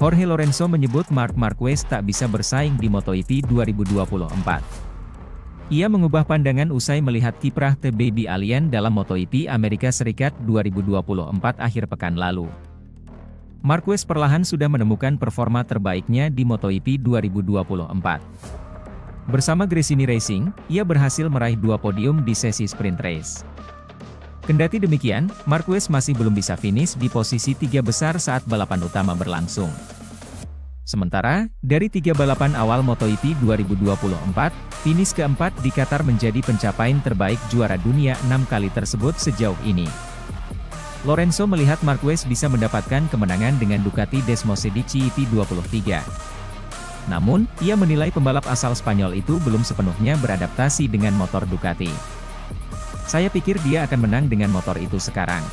Jorge Lorenzo menyebut Marc Marquez tak bisa bersaing di MotoGP 2024. Ia mengubah pandangan usai melihat kiprah The Baby Alien dalam MotoGP Amerika Serikat 2024 akhir pekan lalu. Marquez perlahan sudah menemukan performa terbaiknya di MotoGP 2024. Bersama Gresini Racing, ia berhasil meraih 2 podium di sesi sprint race. Kendati demikian, Marquez masih belum bisa finish di posisi 3 besar saat balapan utama berlangsung. Sementara, dari 3 balapan awal MotoGP 2024, finish keempat di Qatar menjadi pencapaian terbaik juara dunia 6 kali tersebut sejauh ini. Lorenzo melihat Marquez bisa mendapatkan kemenangan dengan Ducati Desmosedici EP23. Namun, ia menilai pembalap asal Spanyol itu belum sepenuhnya beradaptasi dengan motor Ducati. Saya pikir dia akan menang dengan motor itu sekarang.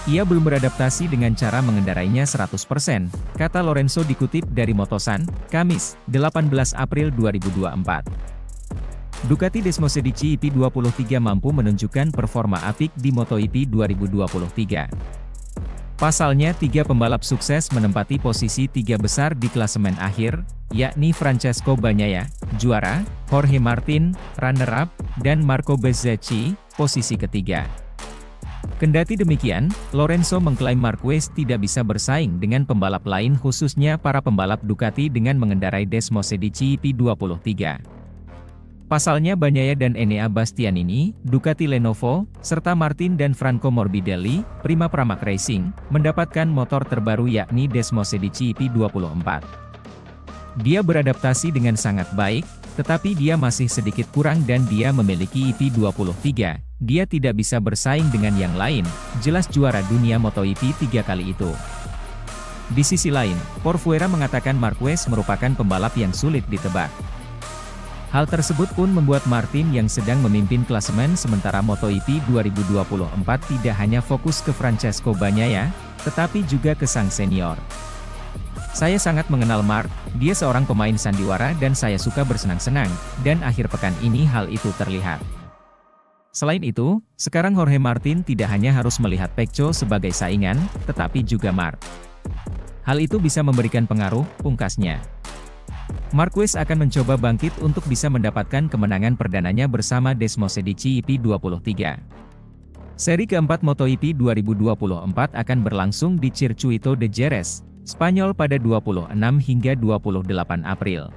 Ia belum beradaptasi dengan cara mengendarainya 100%, kata Lorenzo dikutip dari Motosan, Kamis, 18 April 2024. Ducati Desmosedici EP23 mampu menunjukkan performa apik di MotoGP 2023. Pasalnya 3 pembalap sukses menempati posisi 3 besar di klasemen akhir, yakni Francesco Bagnaia, juara, Jorge Martin, runner-up, dan Marco Bezzecchi, posisi ketiga. Kendati demikian, Lorenzo mengklaim Marquez tidak bisa bersaing dengan pembalap lain khususnya para pembalap Ducati dengan mengendarai Desmosedici EP23. Pasalnya Bagnaia dan Enea Bastianini, Ducati Lenovo, serta Martin dan Franco Morbidelli, Prima Pramac Racing, mendapatkan motor terbaru yakni Desmosedici EP24. Dia beradaptasi dengan sangat baik, tetapi dia masih sedikit kurang dan dia memiliki EP23. Dia tidak bisa bersaing dengan yang lain, jelas juara dunia MotoGP 3 kali itu. Di sisi lain, Corcuera mengatakan Marquez merupakan pembalap yang sulit ditebak. Hal tersebut pun membuat Martin yang sedang memimpin klasemen sementara MotoGP 2024 tidak hanya fokus ke Francesco Bagnaia, tetapi juga ke sang senior. Saya sangat mengenal Marc, dia seorang pemain sandiwara dan saya suka bersenang-senang, dan akhir pekan ini hal itu terlihat. Selain itu, sekarang Jorge Martin tidak hanya harus melihat Pecco sebagai saingan, tetapi juga Marc. Hal itu bisa memberikan pengaruh, pungkasnya. Marquez akan mencoba bangkit untuk bisa mendapatkan kemenangan perdananya bersama Desmosedici EP23. Seri keempat MotoGP 2024 akan berlangsung di Circuito de Jerez, Spanyol pada 26 hingga 28 April.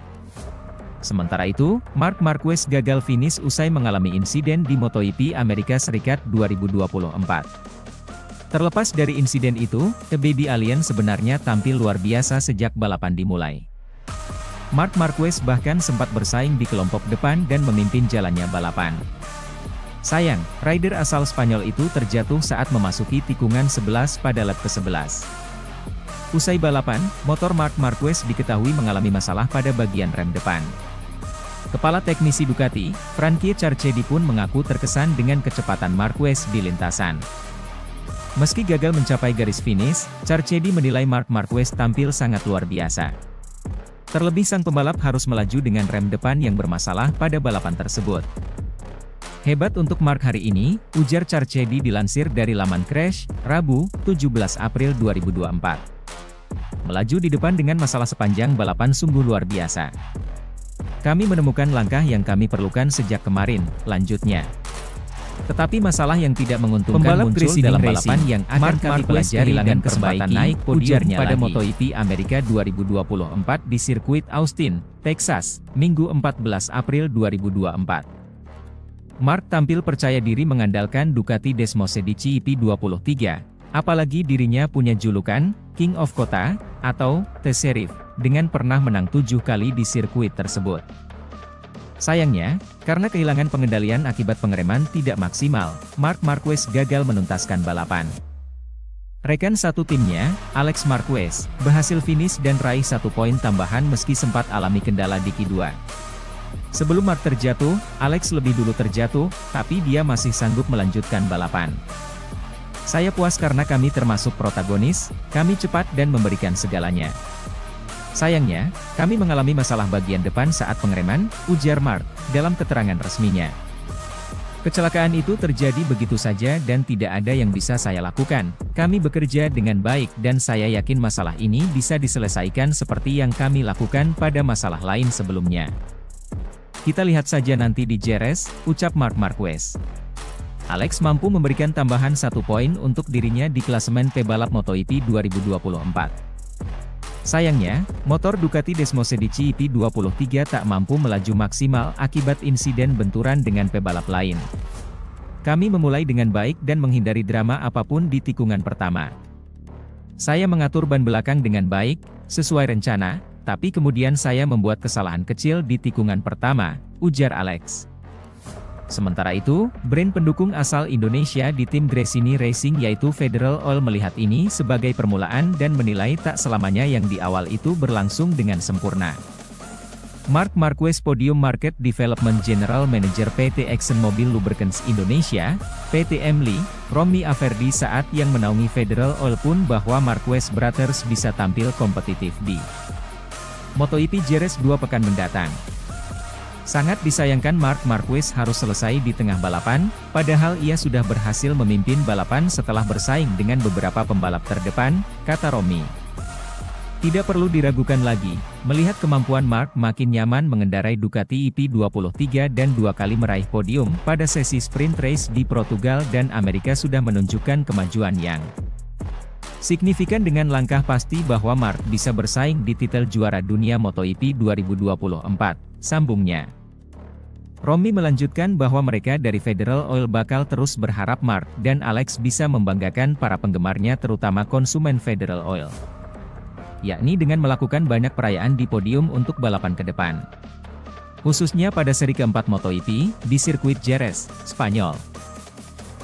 Sementara itu, Marc Marquez gagal finish usai mengalami insiden di MotoGP Amerika Serikat 2024. Terlepas dari insiden itu, The Baby Alien sebenarnya tampil luar biasa sejak balapan dimulai. Marc Marquez bahkan sempat bersaing di kelompok depan dan memimpin jalannya balapan. Sayang, rider asal Spanyol itu terjatuh saat memasuki tikungan 11 pada lap ke-11. Usai balapan, motor Marc Marquez diketahui mengalami masalah pada bagian rem depan. Kepala teknisi Ducati, Frankie Carchedi pun mengaku terkesan dengan kecepatan Marquez di lintasan. Meski gagal mencapai garis finish, Carchedi menilai Marc Marquez tampil sangat luar biasa. Terlebih sang pembalap harus melaju dengan rem depan yang bermasalah pada balapan tersebut. Hebat untuk Marc hari ini, ujar Carchedi dilansir dari laman Crash, Rabu, 17 April 2024. Melaju di depan dengan masalah sepanjang balapan sungguh luar biasa. Kami menemukan langkah yang kami perlukan sejak kemarin, lanjutnya. Tetapi masalah yang tidak menguntungkan Pembalap muncul Gresini dalam Racing, balapan yang akan Marc kami Marquez pelajari dan perbaiki, naik podium pada lagi. MotoGP Amerika 2024 di sirkuit Austin, Texas, Minggu 14 April 2024. Marc tampil percaya diri mengandalkan Ducati Desmosedici EP23, apalagi dirinya punya julukan, King of Kota, atau The Sheriff, dengan pernah menang 7 kali di sirkuit tersebut. Sayangnya, karena kehilangan pengendalian akibat pengereman tidak maksimal, Marc Marquez gagal menuntaskan balapan. Rekan satu timnya, Alex Marquez, berhasil finish dan raih 1 poin tambahan meski sempat alami kendala di Q2. Sebelum Marc terjatuh, Alex lebih dulu terjatuh, tapi dia masih sanggup melanjutkan balapan. Saya puas karena kami termasuk protagonis, kami cepat dan memberikan segalanya. Sayangnya, kami mengalami masalah bagian depan saat pengereman, ujar Marc, dalam keterangan resminya. Kecelakaan itu terjadi begitu saja dan tidak ada yang bisa saya lakukan. Kami bekerja dengan baik dan saya yakin masalah ini bisa diselesaikan seperti yang kami lakukan pada masalah lain sebelumnya. Kita lihat saja nanti di Jerez, ucap Marc Marquez. Alex mampu memberikan tambahan 1 poin untuk dirinya di klasemen pebalap MotoGP 2024. Sayangnya, motor Ducati Desmosedici EP23 tak mampu melaju maksimal akibat insiden benturan dengan pebalap lain. Kami memulai dengan baik dan menghindari drama apapun di tikungan pertama. Saya mengatur ban belakang dengan baik, sesuai rencana, tapi kemudian saya membuat kesalahan kecil di tikungan pertama, ujar Alex. Sementara itu, brand pendukung asal Indonesia di tim Gresini Racing yaitu Federal Oil melihat ini sebagai permulaan dan menilai tak selamanya yang di awal itu berlangsung dengan sempurna. Marc Marquez Podium Market Development General Manager PT ExxonMobil Lubricants Indonesia, PT EMLI, Romy Averdi saat yang menaungi Federal Oil pun bahwa Marquez Brothers bisa tampil kompetitif di MotoGP Jerez 2 pekan mendatang. Sangat disayangkan Marc Marquez harus selesai di tengah balapan, padahal ia sudah berhasil memimpin balapan setelah bersaing dengan beberapa pembalap terdepan, kata Romy. Tidak perlu diragukan lagi, melihat kemampuan Marc makin nyaman mengendarai Ducati EP23 dan 2 kali meraih podium pada sesi sprint race di Portugal dan Amerika sudah menunjukkan kemajuan yang signifikan dengan langkah pasti bahwa Marc bisa bersaing di titel juara dunia MotoGP 2024, sambungnya. Romy melanjutkan bahwa mereka dari Federal Oil bakal terus berharap Marc dan Alex bisa membanggakan para penggemarnya terutama konsumen Federal Oil, yakni dengan melakukan banyak perayaan di podium untuk balapan ke depan. Khususnya pada seri keempat MotoGP, di sirkuit Jerez, Spanyol.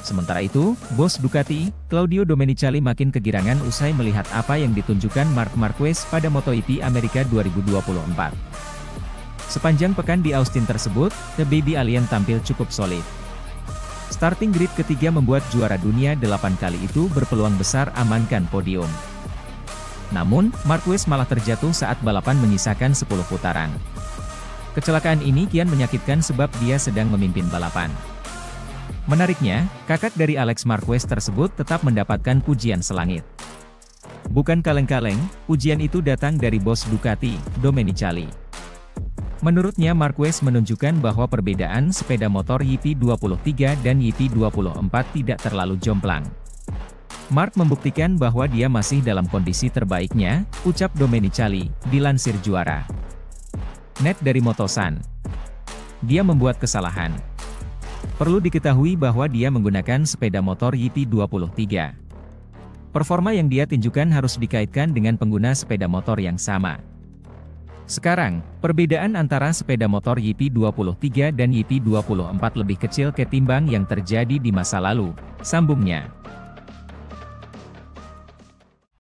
Sementara itu, bos Ducati, Claudio Domenicali makin kegirangan usai melihat apa yang ditunjukkan Marc Marquez pada MotoGP Amerika 2024. Sepanjang pekan di Austin tersebut, The Baby Alien tampil cukup solid. Starting grid ketiga membuat juara dunia 8 kali itu berpeluang besar amankan podium. Namun, Marquez malah terjatuh saat balapan menyisakan 10 putaran. Kecelakaan ini kian menyakitkan sebab dia sedang memimpin balapan. Menariknya, kakak dari Alex Marquez tersebut tetap mendapatkan pujian selangit. Bukan kaleng-kaleng, pujian itu datang dari bos Ducati, Domenicali. Menurutnya Marquez menunjukkan bahwa perbedaan sepeda motor EP23 dan EP24 tidak terlalu jomplang. Marc membuktikan bahwa dia masih dalam kondisi terbaiknya, ucap Domenicali, dilansir Juara Net dari Motosan. Dia membuat kesalahan. Perlu diketahui bahwa dia menggunakan sepeda motor EP23. Performa yang dia tunjukkan harus dikaitkan dengan pengguna sepeda motor yang sama. Sekarang, perbedaan antara sepeda motor EP23 dan EP24 lebih kecil ketimbang yang terjadi di masa lalu, sambungnya.